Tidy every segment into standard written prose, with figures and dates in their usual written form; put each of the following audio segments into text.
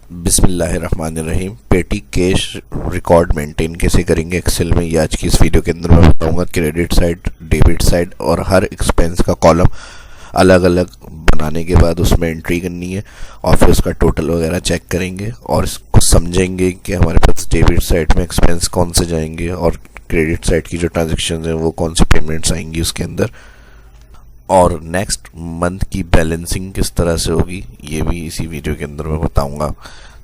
बिस्मिल्लाहिर्रहमानिर्रहीम। पेटी cash record maintain कैसे करेंगे एक्सेल में, ये आज की इस वीडियो के अंदर मैं बताऊंगा। क्रेडिट साइड, डेबिट साइड और हर एक्सपेंस का कॉलम अलग अलग बनाने के बाद उसमें एंट्री करनी है और फिर उसका टोटल वगैरह चेक करेंगे और इसको समझेंगे कि हमारे पास डेबिट साइड में एक्सपेंस कौन से जाएंगे और क्रेडिट साइड की जो ट्रांजेक्शन हैं वो कौन सी पेमेंट्स आएंगी उसके अंदर, और नेक्स्ट मंथ की बैलेंसिंग किस तरह से होगी ये भी इसी वीडियो के अंदर मैं बताऊंगा।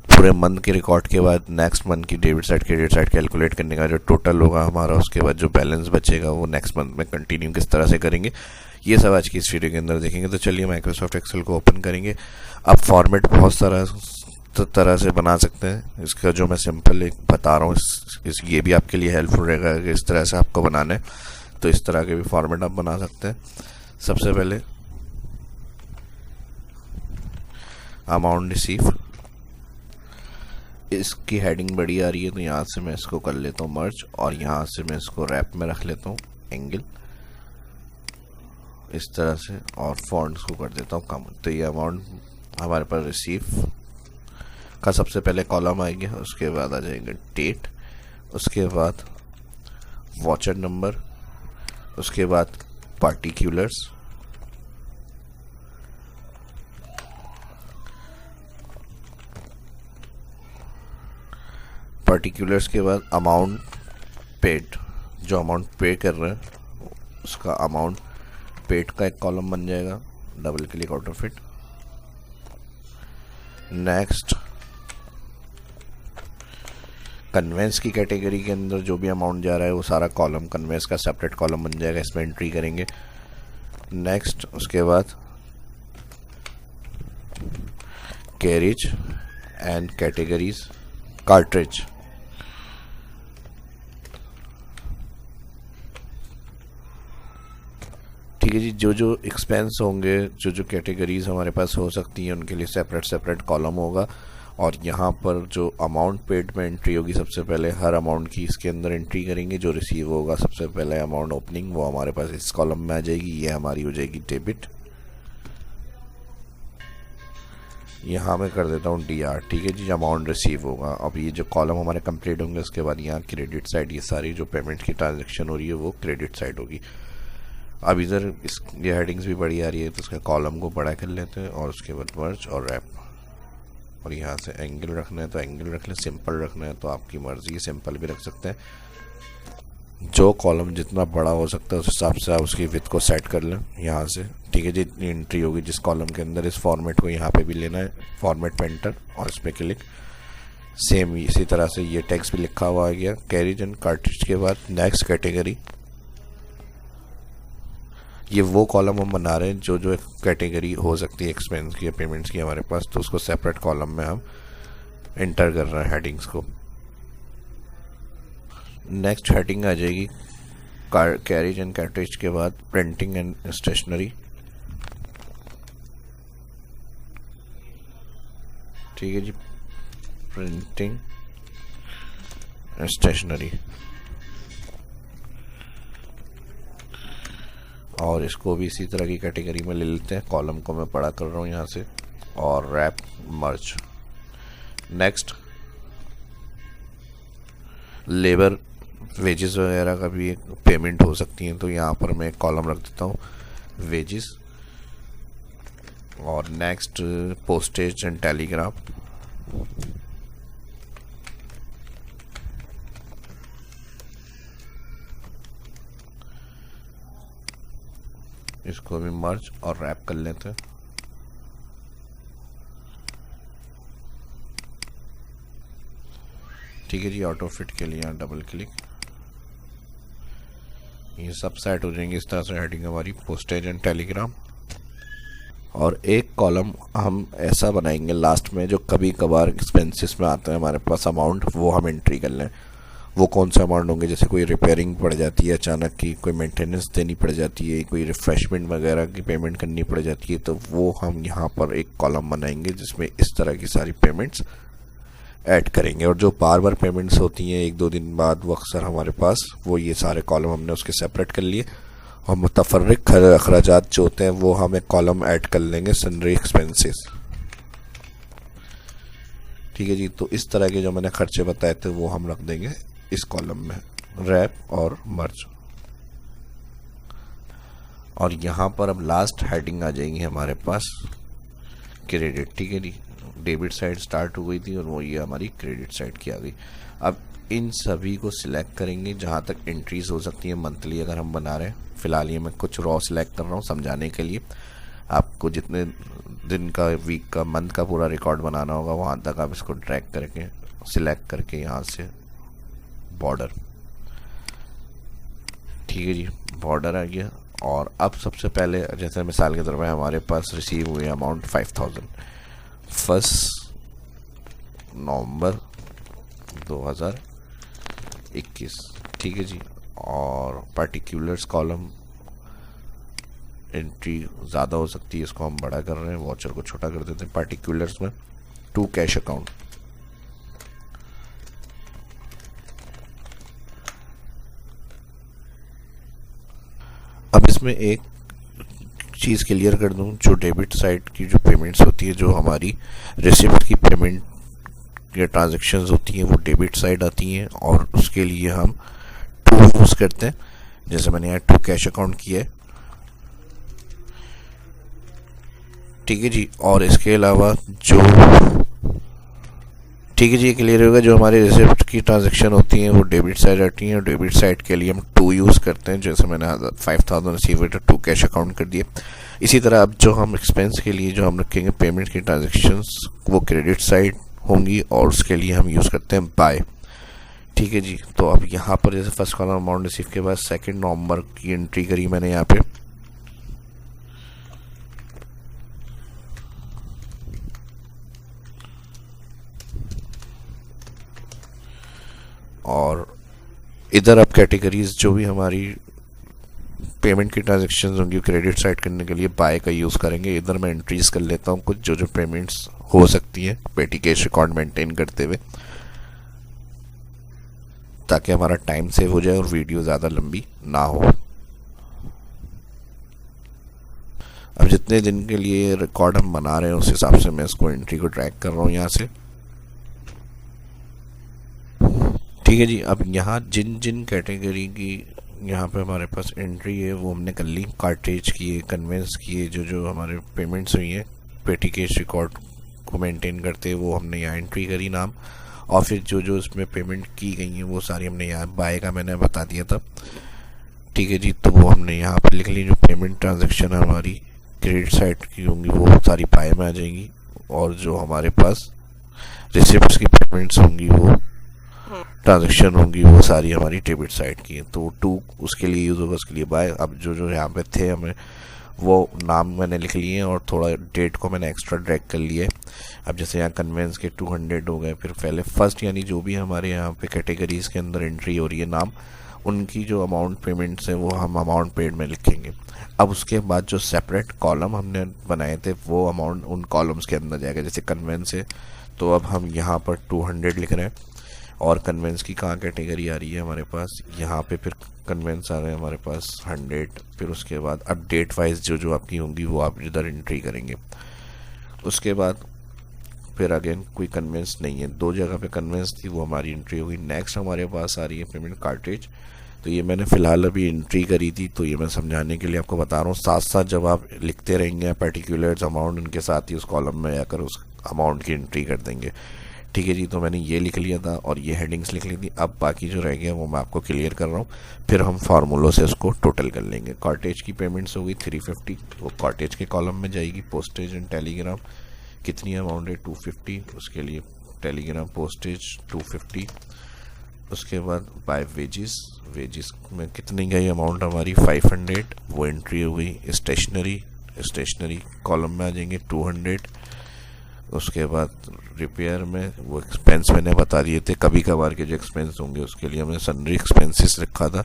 पूरे मंथ के रिकॉर्ड के बाद नेक्स्ट मंथ की debit side credit side calculate करने का जो टोटल होगा हमारा, उसके बाद जो बैलेंस बचेगा वो नेक्स्ट मंथ में कंटिन्यू किस तरह से करेंगे, ये सब आज की इस वीडियो के अंदर देखेंगे। तो चलिए माइक्रोसॉफ्ट एक्सेल को ओपन करेंगे। अब फॉर्मेट बहुत सारा तरह से बना सकते हैं, इसका जो मैं सिंपल एक बता रहा हूँ ये भी आपके लिए हेल्पफुल रहेगा कि इस तरह से आपको बनाना है, तो इस तरह के भी फॉर्मेट आप बना सकते हैं। सबसे पहले अमाउंट रिसीव, इसकी हेडिंग बड़ी आ रही है तो यहाँ से मैं इसको कर लेता हूँ मर्ज और यहाँ से मैं इसको रैप में रख लेता हूँ एंगल इस तरह से, और फॉन्ट्स को कर देता हूँ कम। तो ये अमाउंट हमारे पास रिसीव का सबसे पहले कॉलम आएगा, उसके बाद आ जाएगा डेट, उसके बाद वाचर नंबर, उसके बाद पार्टिकुलर्स, के बाद अमाउंट पेड, जो अमाउंट पे कर रहे हैं उसका अमाउंट पेड का एक कॉलम बन जाएगा। Double click out of it. Next conveyance की कैटेगरी के अंदर जो भी अमाउंट जा रहा है वो सारा कॉलम कन्वेंस का सेपरेट कॉलम बन जाएगा, इसमें एंट्री करेंगे। नेक्स्ट उसके बाद कैरेज एंड कैटेगरीज कार्ट्रिज, ठीक है जी। जो जो एक्सपेंस होंगे, जो जो कैटेगरीज हमारे पास हो सकती हैं उनके लिए सेपरेट कॉलम होगा। और यहाँ पर जो अमाउंट पेड में एंट्री होगी, सबसे पहले हर अमाउंट की इसके अंदर एंट्री करेंगे। जो रिसीव होगा सबसे पहले अमाउंट ओपनिंग, वो हमारे पास इस कॉलम में आ जाएगी, ये हमारी हो जाएगी डेबिट। यहाँ मैं कर देता हूँ DR, ठीक है जी। अमाउंट रिसीव होगा। अब ये जो कॉलम हमारे कंप्लीट होंगे उसके बाद यहाँ क्रेडिट साइड, ये सारी जो पेमेंट की ट्रांजेक्शन हो रही है वो क्रेडिट साइड होगी। अब इधर ये हेडिंग्स भी बड़ी आ रही है तो उसके कॉलम को बड़ा कर लेते हैं और उसके बाद मर्ज और रैप, और यहाँ से एंगल रखना है तो एंगल रख लें, सिंपल रखना है तो आपकी मर्जी, सिंपल भी रख सकते हैं। जो कॉलम जितना बड़ा हो सकता है उस हिसाब से आप उसकी विड्थ को सेट कर लें यहाँ से, ठीक है जी। इतनी एंट्री होगी जिस कॉलम के अंदर, इस फॉर्मेट को यहाँ पे भी लेना है, फॉर्मेट पे एंटर और इस पर क्लिक। सेम इसी तरह से ये टेक्स्ट भी लिखा हुआ आ गया। कैरेज एंड कार्ट्रिज के बाद नेक्स्ट कैटेगरी, ये वो कॉलम हम बना रहे हैं जो जो कैटेगरी हो सकती है एक्सपेंस की या पेमेंट्स की हमारे पास, तो उसको सेपरेट कॉलम में हम एंटर कर रहे हैं हेडिंग्स को। नेक्स्ट हेडिंग आ जाएगी कैरेज एंड कार्ट्रिज के बाद प्रिंटिंग एंड स्टेशनरी, ठीक है जी। प्रिंटिंग एंड स्टेशनरी, और इसको भी इसी तरह की कैटेगरी में ले लेते हैं। कॉलम को मैं बड़ा कर रहा हूँ यहाँ से, और रैप मर्ज। नेक्स्ट लेबर वेजेस वगैरह का भी एक पेमेंट हो सकती हैं, तो यहाँ पर मैं एक कॉलम रख देता हूँ वेजेस। और नेक्स्ट पोस्टेज एंड टेलीग्राफ, इसको भी मर्ज और रैप कर लेते हैं। ठीक है जी। ऑटो फिट के लिए यहाँ डबल क्लिक, ये सब सेट हो जाएंगे इस तरह से हेडिंग हमारी पोस्टेज एंड टेलीग्राम। और एक कॉलम हम ऐसा बनाएंगे लास्ट में, जो कभी कभार एक्सपेंसेस में आता है हमारे पास अमाउंट, वो हम एंट्री कर लें। वो कौन सा अमाउंट होंगे, जैसे कोई रिपेयरिंग पड़ जाती है अचानक की, कोई मेंटेनेंस देनी पड़ जाती है, कोई रिफ्रेशमेंट वगैरह की पेमेंट करनी पड़ जाती है, तो वो हम यहाँ पर एक कॉलम बनाएंगे जिसमें इस तरह की सारी पेमेंट्स ऐड करेंगे। और जो बार बार पेमेंट्स होती हैं एक दो दिन बाद, वो अक्सर हमारे पास, वो ये सारे कॉलम हमने उसके सेपरेट कर लिए। और मुतफर्रिक अखराजात जो होते हैं वो हम एक कॉलम ऐड कर लेंगे, सन्ड्री एक्सपेंसेस। ठीक है जी। तो इस तरह के जो मैंने खर्चे बताए थे वो हम रख देंगे इस कॉलम में, रैप और मर्ज। और यहाँ पर अब लास्ट हेडिंग आ जाएगी हमारे पास क्रेडिट, ठीक है जी। डेबिट साइड स्टार्ट हो गई थी और वो ये हमारी क्रेडिट साइड की आ गई। अब इन सभी को सिलेक्ट करेंगे जहाँ तक एंट्रीज हो सकती है मंथली अगर हम बना रहे हैं। फिलहाल ये मैं कुछ रॉ सिलेक्ट कर रहा हूँ समझाने के लिए। आपको जितने दिन का, वीक का, मंथ का पूरा रिकॉर्ड बनाना होगा वहाँ तक आप इसको ड्रैग करके सिलेक्ट करके यहाँ से बॉर्डर, ठीक है जी, बॉर्डर आ गया। और अब सबसे पहले जैसे मिसाल के तौर पर हमारे पास रिसीव हुए अमाउंट 5000 1 नवंबर 2021, ठीक है जी। और पर्टिकुलर्स कॉलम एंट्री ज़्यादा हो सकती है, इसको हम बड़ा कर रहे हैं, वाउचर को छोटा कर देते हैं। पर्टिकुलर्स में टू कैश अकाउंट, अब इसमें एक चीज़ क्लियर कर दूं, जो डेबिट साइड की जो पेमेंट्स होती है, जो हमारी रिसिप्ट की पेमेंट या ट्रांजैक्शंस होती हैं वो डेबिट साइड आती हैं और उसके लिए हम टू यूज़ करते हैं। जैसे मैंने यहाँ टू कैश अकाउंट किया है, ठीक है जी। और इसके अलावा जो, ठीक है जी, ये क्लियर होगा, जो हमारे रिसिप्ट की ट्रांजैक्शन होती हैं वो डेबिट साइड आती हैं और डेबिट साइड के लिए हम टू यूज़ करते हैं। जैसे मैंने 5000 रिसीव तो टू कैश अकाउंट कर दिए। इसी तरह अब जो हम एक्सपेंस के लिए जो हम रखेंगे पेमेंट की ट्रांजैक्शंस वो क्रेडिट साइड होंगी और उसके लिए हम यूज़ करते हैं बाय, ठीक है जी। तो अब यहाँ पर जैसे फर्स्ट कॉलम अमाउंट रिसीव के बाद 2 नवंबर की एंट्री करी मैंने यहाँ पे, और इधर अब कैटेगरीज जो भी हमारी पेमेंट की ट्रांजैक्शंस होंगी क्रेडिट साइड करने के लिए बाय का यूज़ करेंगे। इधर मैं एंट्रीज कर लेता हूँ कुछ जो पेमेंट्स हो सकती हैं पेटी कैश रिकॉर्ड मेंटेन करते हुए, ताकि हमारा टाइम सेव हो जाए और वीडियो ज़्यादा लंबी ना हो। अब जितने दिन के लिए रिकॉर्ड हम बना रहे हैं उस हिसाब से मैं इसको एंट्री को ट्रैक कर रहा हूँ यहाँ से, ठीक है जी। अब यहाँ जिन जिन कैटेगरी की यहाँ पे हमारे पास एंट्री है वो हमने कर ली, कार्टेज किए, कन्वेंस किए, जो हमारे पेमेंट्स हुई हैं पेटी कैश रिकॉर्ड को मेंटेन करते हैं वो हमने यहाँ एंट्री करी नाम, और फिर जो इसमें पेमेंट की गई हैं वो सारी हमने यहाँ बाय का मैंने बता दिया था, ठीक है जी। तो वो हमने यहाँ पर लिख ली। जो पेमेंट ट्रांजेक्शन हमारी क्रेडिट साइड की होंगी वो सारी बाय में आ जाएंगी और जो हमारे पास रिसिप्ट्स की पेमेंट्स होंगी वो ट्रांजैक्शन होंगी वो सारी हमारी डेबिट साइड की है। तो टू उसके लिए यूज़ होगा, उसके लिए बाय। अब जो यहाँ पे थे हमें वो नाम मैंने लिख लिए हैं और थोड़ा डेट को मैंने एक्स्ट्रा ड्रैग कर लिया है। अब जैसे यहाँ कन्वेंस के 200 हो गए, फिर पहले फर्स्ट यानी जो भी हमारे यहाँ पे कैटेगरीज के अंदर एंट्री हो रही है नाम, उनकी जो अमाउंट पेमेंट्स है वो हम अमाउंट पेड में लिखेंगे। अब उसके बाद जो सेपरेट कॉलम हमने बनाए थे वो अमाउंट उन कॉलम्स के अंदर जाएगा। जैसे कन्वेंस है तो अब हम यहाँ पर 200 लिख रहे हैं और कन्वेंस की कहाँ कैटेगरी आ रही है हमारे पास, यहाँ पे फिर कन्वेंस आ रहे हैं हमारे पास 100। फिर उसके बाद अब डेट वाइज जो आपकी होंगी वो आप इधर एंट्री करेंगे। उसके बाद फिर अगेन कोई कन्वेंस नहीं है, 2 जगह पे कन्वेंस थी वो हमारी एंट्री होगी। नेक्स्ट हमारे पास आ रही है पेमेंट कार्टेज, तो ये मैंने फ़िलहाल अभी एंट्री करी थी तो ये मैं समझाने के लिए आपको बता रहा हूँ। साथ साथ जब आप लिखते रहेंगे पर्टिकुलर्स अमाउंट, उनके साथ ही उस कॉलम में आकर उस अमाउंट की एंट्री कर देंगे, ठीक है जी। तो मैंने ये लिख लिया था और ये हेडिंग्स लिख ली थी। अब बाकी जो रह गया वो मैं आपको क्लियर कर रहा हूँ, फिर हम फार्मूलों से उसको टोटल कर लेंगे। कॉटेज की पेमेंट्स हो गई 350, वो कॉटेज के कॉलम में जाएगी। पोस्टेज एंड टेलीग्राम कितनी अमाउंट है 250, उसके लिए टेलीग्राम पोस्टेज 250। उसके बाद बाय वेजेस, वेजेस में कितनी गई अमाउंट हमारी 500, वो एंट्री हो गई। स्टेशनरी कॉलम में आ जाएंगे 200। उसके बाद रिपेयर में वो एक्सपेंस मैंने बता दिए थे, कभी कभार के जो एक्सपेंस होंगे उसके लिए हमने सन्ड्री एक्सपेंसेस रखा था।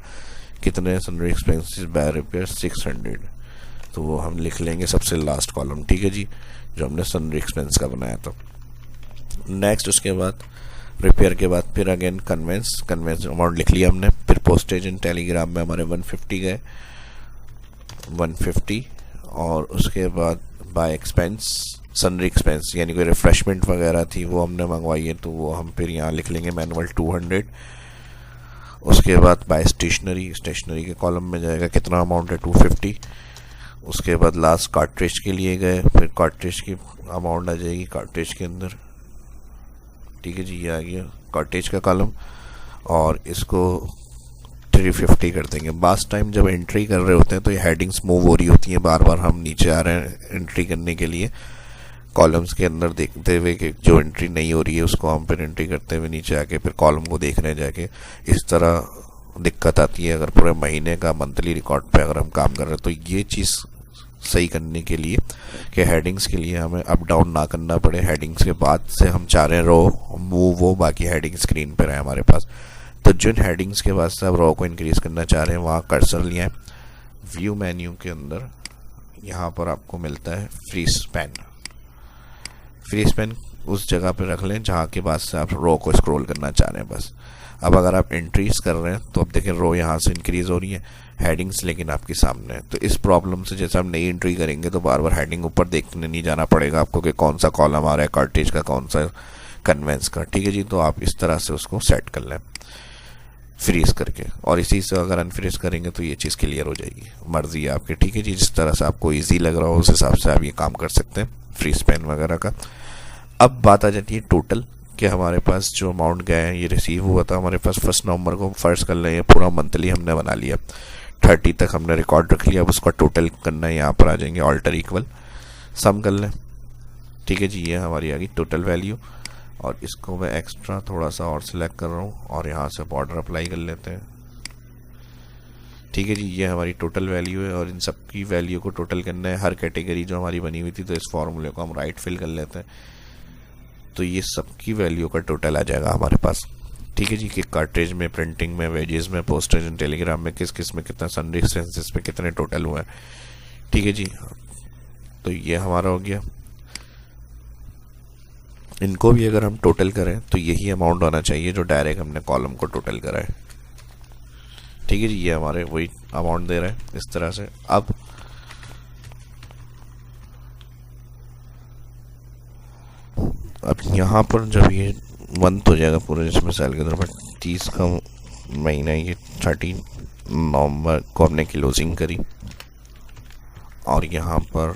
कितने सन्ड्री एक्सपेंसेस बाय रिपेयर 600, तो वो हम लिख लेंगे सबसे लास्ट कॉलम, ठीक है जी, जो हमने सन्ड्री एक्सपेंस का बनाया था। नेक्स्ट उसके बाद रिपेयर के बाद फिर अगेन कन्वेंस अमाउंट लिख लिया हमने। फिर पोस्टेज एंड टेलीग्राम में हमारे 150 गए 150, और उसके बाद बाय एक्सपेंस, सन्ड्री एक्सपेंस, यानी कोई रिफ्रेशमेंट वगैरह थी वो हमने मंगवाई है तो वो हम फिर यहाँ लिख लेंगे मैनुअल 200। उसके बाद बाय स्टेशनरी, स्टेशनरी के कॉलम में जाएगा कितना अमाउंट है 250। उसके बाद लास्ट कार्ट्रिज के लिए गए, फिर कार्ट्रिज की अमाउंट आ जाएगी कार्ट्रिज के अंदर। ठीक है जी, ये आ गया कार्ट्रिज का कॉलम और इसको 350 कर देंगे। लास्ट टाइम जब एंट्री कर रहे होते हैं तो ये हेडिंग्स मूव हो रही होती हैं, बार बार हम नीचे आ रहे हैं एंट्री करने के लिए कॉलम्स के अंदर देखते हुए कि जो एंट्री नहीं हो रही है उसको हम फिर एंट्री करते हुए नीचे आके फिर कॉलम को देख रहे हैं जाके। इस तरह दिक्कत आती है अगर पूरे महीने का मंथली रिकॉर्ड पे अगर हम काम कर रहे हैं। तो ये चीज़ सही करने के लिए कि हेडिंग्स के लिए हमें अप डाउन ना करना पड़े, हेडिंग्स के बाद से हम चाह रहे हैं रो मूव हो, बाकी हेडिंग स्क्रीन पर है हमारे पास। तो जिन हेडिंग्स के बाद से आप रो को इंक्रीज करना चाह रहे हैं वहाँ कर्सर लिया है, व्यू मेन्यू के अंदर यहाँ पर आपको मिलता है फ्री स्पैन। फ्री स्पैन उस जगह पे रख लें जहाँ के बाद से आप रो को स्क्रॉल करना चाह रहे हैं बस। अब अगर आप एंट्रीज कर रहे हैं तो अब देखें रो यहाँ से इंक्रीज हो रही है, हेडिंग्स लेकिन आपके सामने है। तो इस प्रॉब्लम से जैसे आप नई एंट्री करेंगे तो बार बार हेडिंग ऊपर देखने नहीं जाना पड़ेगा आपको कि कौन सा कॉलम आ रहा है कार्टेज का, कौन सा कन्वेंस का। ठीक है जी, तो आप इस तरह से उसको सेट कर लें फ्रीज करके, और इसी से अगर अनफ्रीज करेंगे तो ये चीज़ क्लियर हो जाएगी। मर्जी है आपकी। ठीक है जी, जिस तरह से आपको ईजी लग रहा हो उस हिसाब से आप ये काम कर सकते हैं फ्री स्पैन वगैरह का। अब बात आ जाती है टोटल कि हमारे पास जो अमाउंट गया है ये रिसीव हुआ था हमारे पास 1 नवंबर को। फर्स्ट कर लें, पूरा मंथली हमने बना लिया, 30 तक हमने रिकॉर्ड रख लिया। अब उसका टोटल करना है, यहाँ पर आ जाएंगे ऑल्टर इक्वल सम कर लें। ठीक है जी, ये हमारी आ गई टोटल वैल्यू और इसको मैं एक्स्ट्रा थोड़ा सा और सिलेक्ट कर रहा हूँ और यहाँ से बॉर्डर अप्लाई कर लेते हैं। ठीक है जी, ये हमारी टोटल वैल्यू है और इन सब की वैल्यू को टोटल करना है, हर कैटेगरी जो हमारी बनी हुई थी। तो इस फॉर्मूले को हम राइट फिल कर लेते हैं तो ये सबकी वैल्यू का टोटल आ जाएगा हमारे पास। ठीक है जी, कि कार्ट्रिज में, प्रिंटिंग में, वेजेस में, पोस्टेज एंड टेलीग्राम में किस किस में कितना, सन्ड्री एक्सपेंसेस में कितने टोटल हुए हैं। ठीक है जी, तो ये हमारा हो गया। इनको भी अगर हम टोटल करें तो यही अमाउंट होना चाहिए जो डायरेक्ट हमने कॉलम को टोटल करा है। ठीक है जी, ये हमारे वही अमाउंट दे रहे हैं इस तरह से। अब यहाँ पर जब ये मंथ हो जाएगा पूरा जिसमें साल के अंदर 30 का महीना, ये 30 नवंबर को हमने क्लोजिंग करी और यहाँ पर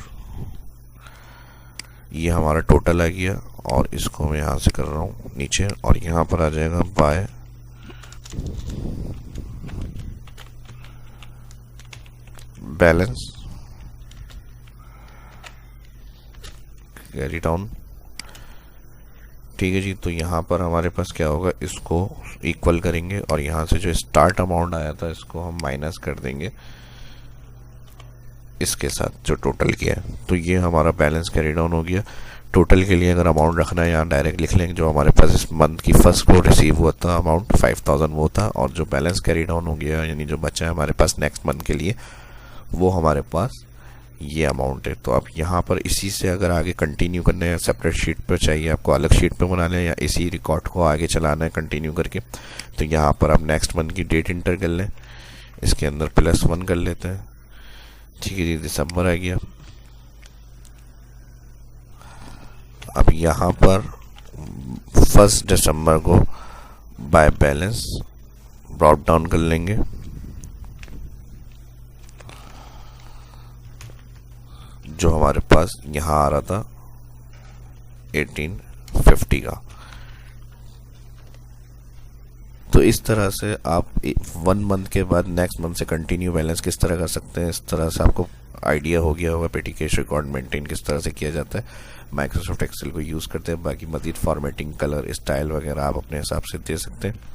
ये हमारा टोटल आ गया और इसको मैं यहाँ से कर रहा हूँ नीचे और यहाँ पर आ जाएगा बाय बैलेंस कैरी डाउन। ठीक है जी, तो यहाँ पर हमारे पास क्या होगा, इसको इक्वल करेंगे और यहाँ से जो स्टार्ट अमाउंट आया था इसको हम माइनस कर देंगे इसके साथ जो टोटल किया है। तो ये हमारा बैलेंस कैरी डाउन हो गया। टोटल के लिए अगर अमाउंट रखना है यहाँ डायरेक्ट लिख लेंगे, जो हमारे पास इस मंथ की फर्स्ट को रिसीव हुआ था अमाउंट 5000 वो था, और जो बैलेंस कैरी डाउन हो गया यानी जो बचा है हमारे पास नेक्स्ट मंथ के लिए वो हमारे पास ये अमाउंट है। तो आप यहाँ पर इसी से अगर आगे कंटिन्यू करना है, सेपरेट शीट पर चाहिए आपको, अलग शीट पे बनाना है या इसी रिकॉर्ड को आगे चलाना है कंटिन्यू करके, तो यहाँ पर आप नेक्स्ट मंथ की डेट इंटर कर लें, इसके अंदर +1 कर लेते हैं। ठीक है जी, दिसंबर आ गया। अब यहाँ पर 1 दिसंबर को बाय बैलेंस ब्रॉट डाउन कर लेंगे। जो हमारे पास यहाँ आ रहा था 1850 का। तो इस तरह से आप 1 मंथ के बाद नेक्स्ट मंथ से कंटिन्यू बैलेंस किस तरह कर सकते हैं, इस तरह से आपको आइडिया हो गया होगा पेटी कैश रिकॉर्ड मेंटेन किस तरह से किया जाता है। माइक्रोसॉफ्ट एक्सेल को यूज़ करते हैं। बाकी मज़ीद फॉर्मेटिंग, कलर, स्टाइल वगैरह आप अपने हिसाब से दे सकते हैं।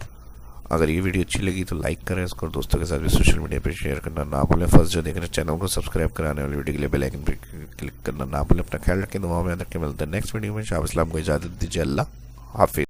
अगर ये वीडियो अच्छी लगी तो लाइक करें इसको, दोस्तों के साथ भी सोशल मीडिया पर शेयर करना ना भूलें। फर्स्ट जो देख रहे हैं चैनल को सब्सक्राइब कराने वाली वीडियो के लिए बेल आइकन पर क्लिक करना ना भूलें। अपना ख्याल रखें, दुआ में अंदर के मिलते हैं नेक्स्ट वीडियो में। शाह इस्लाम को इजाज़त दीजिए। अल्लाह हाफिज़।